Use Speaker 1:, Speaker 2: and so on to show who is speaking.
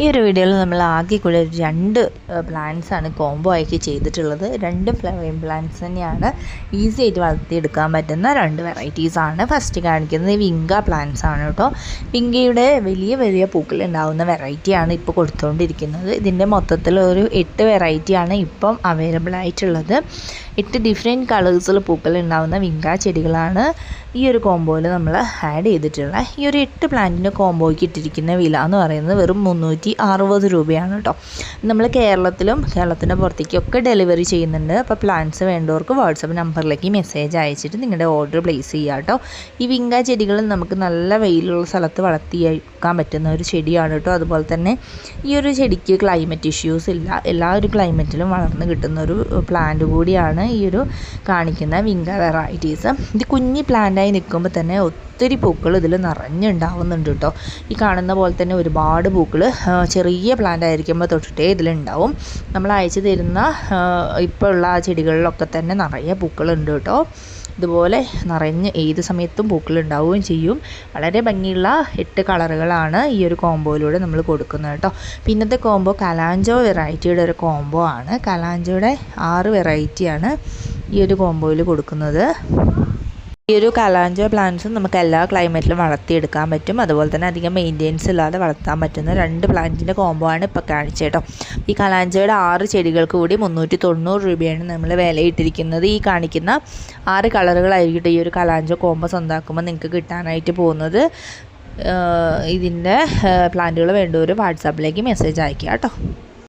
Speaker 1: ഈ ഒരു വീഡിയോയിൽ നമ്മൾ ആകെ കൂടെ 2 പ്ലാന്റ്സ് ആണ് കോംബോ ആക്കി ചെയ്തിട്ടുള്ളത്. 2 ഫ്ലവറിംഗ് പ്ലാന്റ്സ് തന്നെയാണ്, ഈസി ആയിട്ട് വളർത്തിയെടുക്കാൻ പറ്റുന്ന 2 വെറൈറ്റീസ് ആണ്. ഫസ്റ്റ് കാണിക്കുന്നത് വിങ്ക പ്ലാന്റ്സ് ആണ് കേട്ടോ. വിങ്കയുടെ വലിയ പൂക്കൾ ഉണ്ടാകുന്ന വെറൈറ്റിയാണ് ഇപ്പോൾ കൊടുത്തുകൊണ്ടിരിക്കുന്നത്. ഇതിൻ്റെ മൊത്തത്തിൽ ഒരു 8 വെറൈറ്റിയാണ് ഇപ്പം അവൈലബിൾ ആയിട്ടുള്ളത്. 8 ഡിഫറെൻറ്റ് കളേഴ്സിൽ പൂക്കൾ ഉണ്ടാകുന്ന വിങ്ക ചെടികളാണ് ഈ ഒരു കോംബോയിൽ നമ്മൾ ആഡ് ചെയ്തിട്ടുള്ളത്. ഈ ഒരു 8 പ്ലാന്റിൻ്റെ കോംബോയ്ക്ക് ഇട്ടിരിക്കുന്ന വില എന്ന് പറയുന്നത് വെറും 360 രൂപയാണ് കേട്ടോ. നമ്മൾ കേരളത്തിൻ്റെ പുറത്തേക്കൊക്കെ ഡെലിവറി ചെയ്യുന്നുണ്ട്. അപ്പോൾ പ്ലാന്റ്സ് വേണ്ടവർക്ക് വാട്സപ്പ് നമ്പറിലേക്ക് മെസ്സേജ് അയച്ചിട്ട് നിങ്ങളുടെ ഓർഡർ പ്ലേസ് ചെയ്യുക കേട്ടോ. ഈ വിങ്ക ചെടികൾ നമുക്ക് നല്ല വെയിലുള്ള സ്ഥലത്ത് വളർത്തിയെടുക്കാൻ പറ്റുന്ന ഒരു ചെടിയാണ് കേട്ടോ. അതുപോലെ തന്നെ ഈ ഒരു ചെടിക്ക് ക്ലൈമറ്റ് ഇഷ്യൂസ് ഇല്ല, എല്ലാ ഒരു ക്ലൈമറ്റിലും വളർന്ന് കിട്ടുന്ന ഒരു പ്ലാന്റ് കൂടിയാണ് ഈ ഒരു കാണിക്കുന്ന വിങ്ക വെറൈറ്റീസ്. ഇത് കുഞ്ഞി പ്ലാന്റായി നിൽക്കുമ്പോൾ തന്നെ ഒത്തിരി പൂക്കൾ ഇതിൽ നിറഞ്ഞുണ്ടാവുന്നുണ്ട് കേട്ടോ. ഈ കാണുന്ന പോലെ തന്നെ ഒരുപാട് പൂക്കൾ ചെറിയ പ്ലാന്റ് ആയിരിക്കുമ്പോൾ തൊട്ടിട്ടേ ഇതിലുണ്ടാവും. നമ്മൾ അയച്ചു തരുന്ന ഇപ്പോൾ ഉള്ള ആ ചെടികളിലൊക്കെ തന്നെ നിറയെ പൂക്കളുണ്ട് കേട്ടോ. ഇതുപോലെ നിറഞ്ഞ് ഏത് സമയത്തും പൂക്കൾ ഉണ്ടാവുകയും ചെയ്യും. വളരെ ഭംഗിയുള്ള 8 കളറുകളാണ് ഈ ഒരു കോംബോയിലൂടെ നമ്മൾ കൊടുക്കുന്നത് കേട്ടോ. പിന്നത്തെ കോംബോ കലാഞ്ചോ വെറൈറ്റിയുടെ ഒരു കോംബോ ആണ്. കലാഞ്ചോയുടെ 6 വെറൈറ്റിയാണ് ഈ ഒരു കോംബോയിൽ കൊടുക്കുന്നത്. ഈ ഒരു കലാഞ്ചോ പ്ലാന്റ്സും നമുക്ക് എല്ലാ ക്ലൈമറ്റിലും വളർത്തിയെടുക്കാൻ പറ്റും. അതുപോലെ തന്നെ അധികം മെയിൻ്റെനൻസ് ഇല്ലാതെ വളർത്താൻ പറ്റുന്ന 2 പ്ലാന്റിൻ്റെ കോംബോ ആണ് ഇപ്പോൾ കാണിച്ചത് കേട്ടോ. ഈ കലാഞ്ചോയുടെ 6 ചെടികൾക്ക് കൂടി 390 രൂപയാണ് നമ്മൾ വിലയിട്ടിരിക്കുന്നത്. ഈ കാണിക്കുന്ന 6 കളറുകളായിരിക്കും ഈ ഒരു കലാഞ്ചോ കോംബോ സ്വന്തമാക്കുമ്പോൾ നിങ്ങൾക്ക് കിട്ടാനായിട്ട് പോകുന്നത്. ഇതിൻ്റെ പ്ലാന്റുകൾ വേണ്ടവർ വാട്സാപ്പിലേക്ക് മെസ്സേജ് അയയ്ക്കുക കേട്ടോ.